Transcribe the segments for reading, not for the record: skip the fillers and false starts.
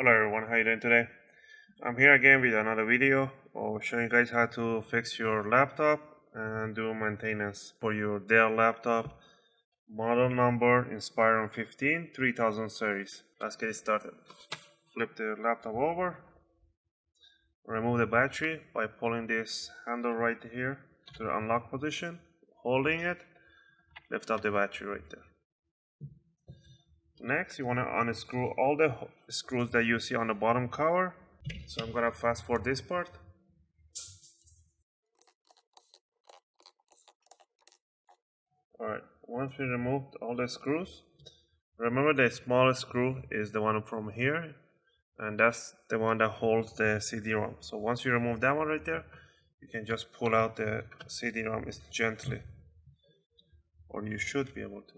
Hello everyone, how you doing today? I'm here again with another video of showing you guys how to fix your laptop and do maintenance for your Dell laptop. Model number Inspiron 15 3000 series. Let's get it started. Flip the laptop over. Remove the battery by pulling this handle right here to the unlock position. Holding it, lift up the battery right there. Next, you want to unscrew all the screws that you see on the bottom cover. So I'm gonna fast forward this part. Alright, once we removed all the screws, remember the smallest screw is the one from here, and that's the one that holds the CD-ROM. So once you remove that one right there, you can just pull out the CD-ROM gently, or you should be able to.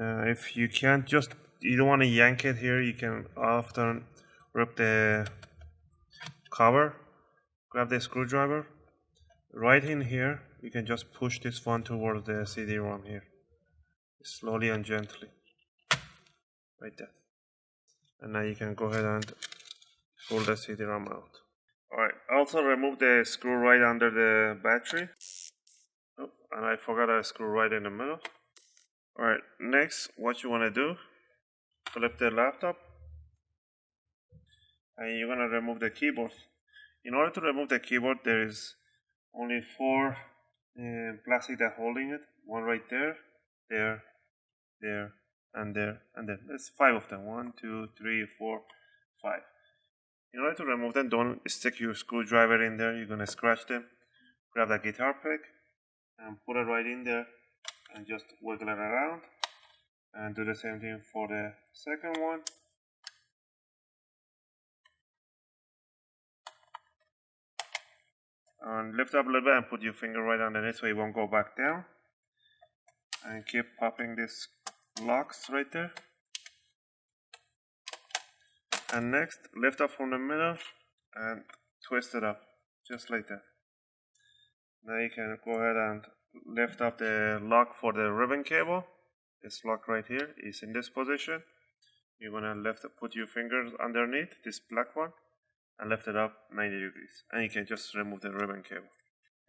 If you can't, you don't want to yank it here, you can often rip the cover, grab the screwdriver, right in here, you can just push this one towards the CD-ROM here, slowly and gently, like that. And now you can go ahead and pull the CD-ROM out. Alright, also remove the screw right under the battery. Oh, and I forgot a screw right in the middle. Alright, next what you want to do, flip the laptop and you're going to remove the keyboard. In order to remove the keyboard, there is only four plastic that holding it. One right there, there, there, and there, and then there's five of them. 1, 2, 3, 4, 5. In order to remove them, don't stick your screwdriver in there. You're gonna scratch them. Grab that guitar pick and put it right in there, and just wiggle it around. And do the same thing for the second one. And lift up a little bit and put your finger right underneath so it won't go back down. And keep popping these locks right there. And next, lift up from the middle and twist it up, just like that. Now you can go ahead and lift up the lock for the ribbon cable. This lock right here is in this position. You're gonna put your fingers underneath this black one and lift it up 90 degrees. And you can just remove the ribbon cable.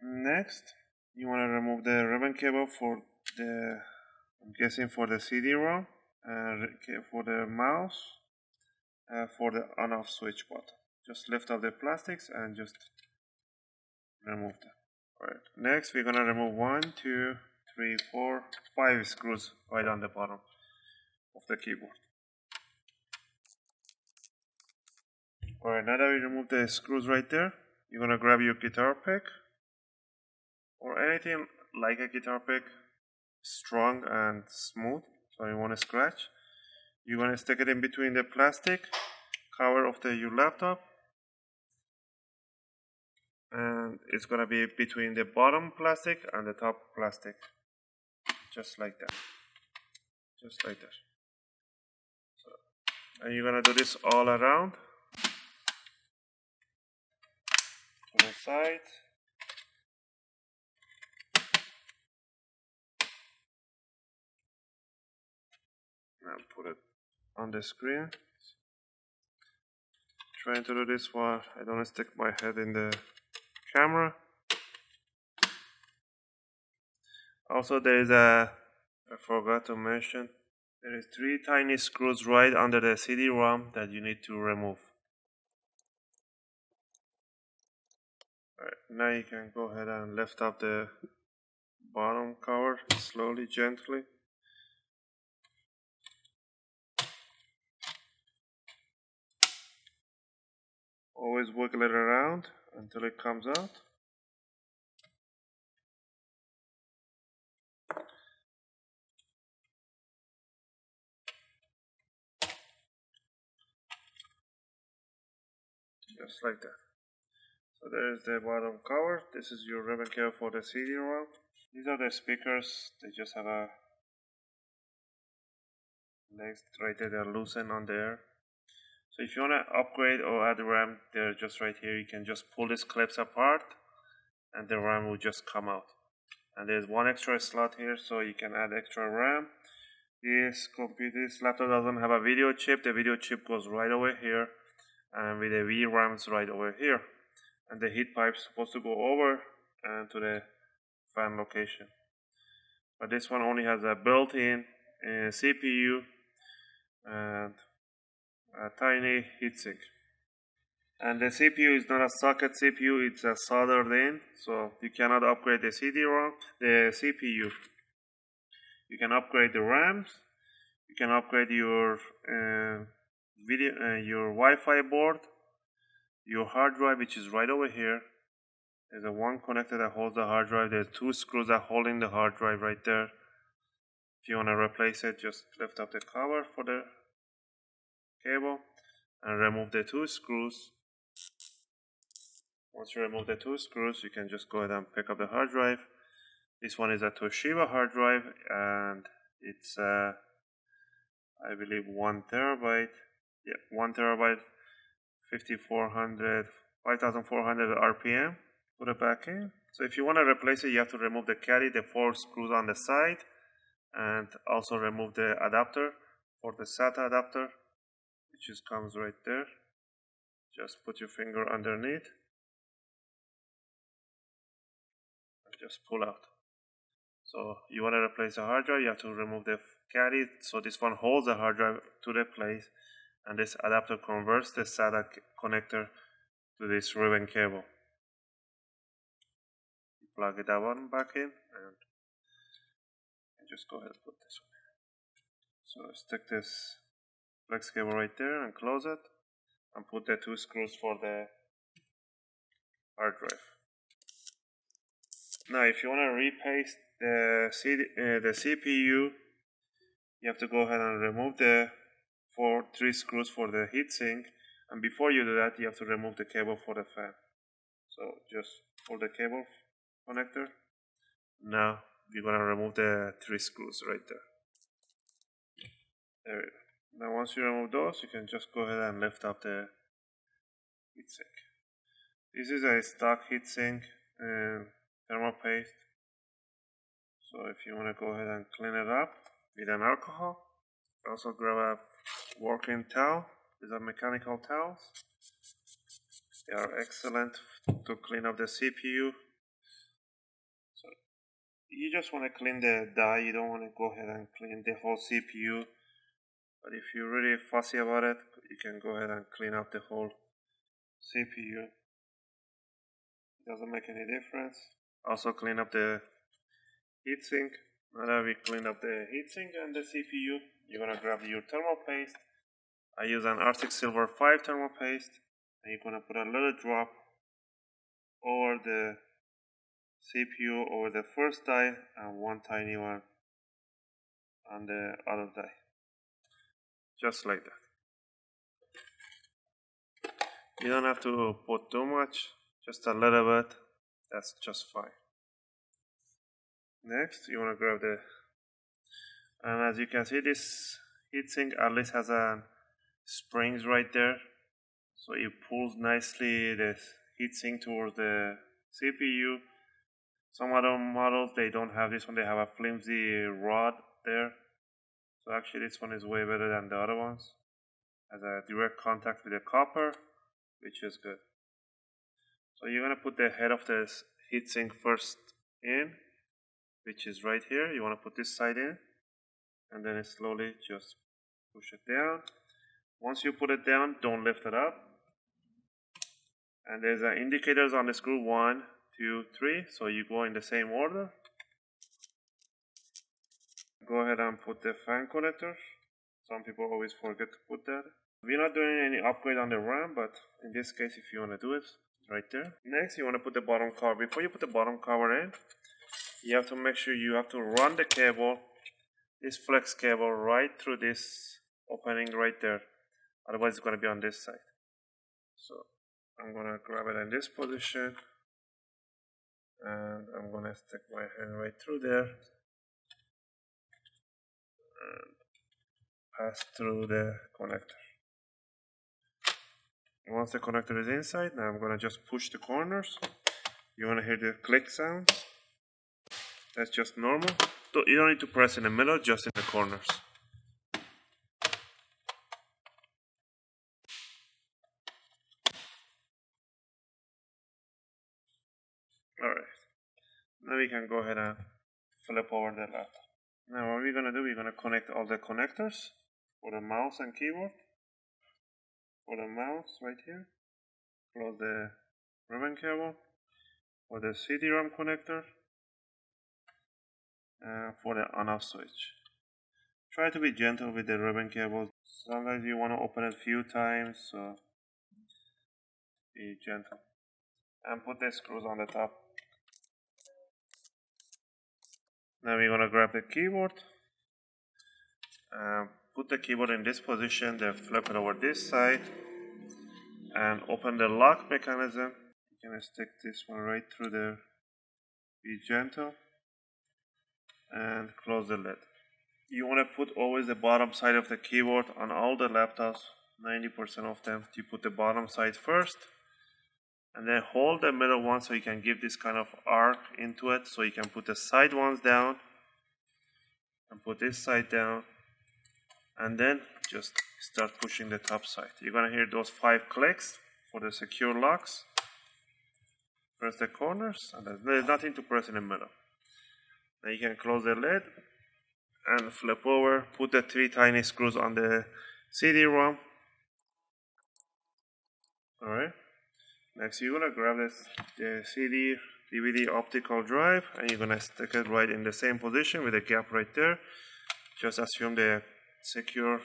Next, you wanna remove the ribbon cable for I'm guessing for the CD-ROM, for the mouse, for the on-off switch button. Just lift up the plastics and just remove them. Alright, next we're gonna remove 1, 2, 3, 4, 5 screws right on the bottom of the keyboard. Alright, now that we remove the screws right there, you're gonna grab your guitar pick or anything like a guitar pick, strong and smooth, so you want to scratch. You're gonna stick it in between the plastic cover of your laptop, and it's gonna be between the bottom plastic and the top plastic, just like that, just like that. And you're gonna do this all around to the side. And put it on the screen. Trying to do this while I don't stick my head in the camera. Also, there is I forgot to mention, there is 3 tiny screws right under the CD-ROM that you need to remove. Alright, now you can go ahead and lift up the bottom cover slowly, gently. Always wiggle it around until it comes out. Just like that. So there is the bottom cover. This is your ribbon cable for the CD-ROM. These are the speakers. They just have a legs right there. They're loosened on there. So if you want to upgrade or add RAM, they're just right here. You can just pull these clips apart and the RAM will just come out. And there's one extra slot here so you can add extra RAM. This laptop doesn't have a video chip. The video chip goes right over here, and with the VRAMs right over here, and the heat pipe is supposed to go over and to the fan location. But this one only has a built-in CPU and a tiny heatsink. And the CPU is not a socket CPU, it's a soldered in, so you cannot upgrade the CPU. You can upgrade the RAMs, you can upgrade your your Wi-Fi board, your hard drive, which is right over here. There's a one connector that holds the hard drive. There's two screws that hold in the hard drive right there. If you want to replace it, just lift up the cover for the cable and remove the two screws. Once you remove the two screws, you can just go ahead and pick up the hard drive. This one is a Toshiba hard drive, and it's I believe 1 terabyte. Yeah, 1 terabyte, 5400 RPM. Put it back in. So if you want to replace it, you have to remove the caddy, the 4 screws on the side, and also remove the adapter for the SATA adapter, which just comes right there. Just put your finger underneath and just pull out. So you want to replace the hard drive, you have to remove the caddy, so this one holds the hard drive to the place, and this adapter converts the SATA connector to this ribbon cable. Plug that one back in and just go ahead and put this one in. So stick this flex cable right there and close it, and put the two screws for the hard drive. Now if you want to repaste the CPU, you have to go ahead and remove the 3 screws for the heatsink, and before you do that, you have to remove the cable for the fan. So just pull the cable connector. Now you're going to remove the 3 screws right there. There we go. Now once you remove those, you can just go ahead and lift up the heatsink. This is a stock heatsink and thermal paste. So if you want to go ahead and clean it up with an alcohol, also grab a working towel. These are mechanical towels. They are excellent to clean up the CPU. So you just want to clean the die, you don't want to go ahead and clean the whole CPU. But if you're really fussy about it, you can go ahead and clean up the whole CPU. It doesn't make any difference. Also clean up the heatsink. Now that we cleaned up the heatsink and the CPU, you're going to grab your thermal paste. I use an R6 Silver 5 thermal paste, and you're going to put a little drop over the CPU, over the first die, and one tiny one on the other die. Just like that. You don't have to put too much, just a little bit. That's just fine. Next, you want to grab and as you can see, this heatsink at least has a springs right there, so it pulls nicely the heatsink towards the CPU. Some other models, they don't have this one, they have a flimsy rod there. So actually this one is way better than the other ones. Has a direct contact with the copper, which is good. So you're going to put the head of this heatsink first in, which is right here. You want to put this side in, and then slowly just push it down. Once you put it down, don't lift it up. And there's indicators on the screw 1, 2, 3, so you go in the same order. Go ahead and put the fan connector. Some people always forget to put that. We're not doing any upgrade on the RAM, but in this case, if you want to do it, right there. Next, you want to put the bottom cover. Before you put the bottom cover in, you have to make sure you have to run the cable, this flex cable, right through this opening right there. Otherwise, it's going to be on this side. So I'm going to grab it in this position, and I'm going to stick my hand right through there and pass through the connector. Once the connector is inside, now I'm going to just push the corners. You want to hear the click sounds. That's just normal. You don't need to press in the middle, just in the corners. Alright, now we can go ahead and flip over the laptop. Now what we're gonna do, we're gonna connect all the connectors for the mouse and keyboard. For the mouse right here, close the ribbon cable. For the CD-ROM connector, and for the on-off switch. Try to be gentle with the ribbon cable. Sometimes you want to open it a few times, so be gentle. And put the screws on the top. Now we're gonna grab the keyboard. Put the keyboard in this position, then flip it over this side, and open the lock mechanism. You can stick this one right through there. Be gentle, and close the lid. You want to put always the bottom side of the keyboard on all the laptops. 90% of them, you put the bottom side first, and then hold the middle one so you can give this kind of arc into it, so you can put the side ones down and put this side down, and then just start pushing the top side. You're gonna hear those 5 clicks for the secure locks. Press the corners, and there's nothing to press in the middle. Now you can close the lid and flip over. Put the 3 tiny screws on the CD-ROM. Alright. Next you're gonna grab the CD DVD optical drive, and you're gonna stick it right in the same position with a gap right there. Just assume the secure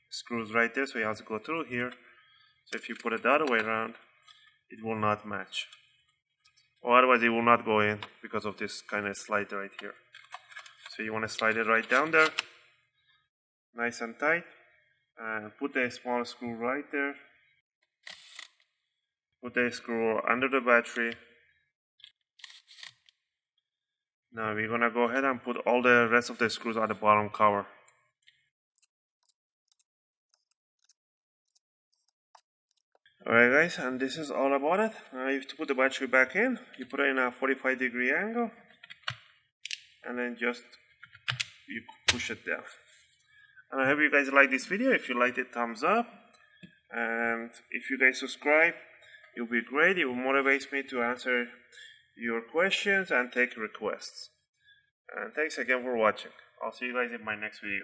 screws right there, so you have to go through here. So if you put it the other way around, it will not match. Or otherwise it will not go in because of this kind of slide right here. So you want to slide it right down there, nice and tight, and put the small screw right there. Put the screw under the battery. Now we're gonna go ahead and put all the rest of the screws on the bottom cover. Alright guys, and this is all about it. Now you have to put the battery back in. You put it in a 45-degree angle, and then just you push it down. And I hope you guys like this video. If you liked it, thumbs up. And if you guys subscribe, it will be great. It will motivate me to answer your questions and take requests. And thanks again for watching. I'll see you guys in my next video.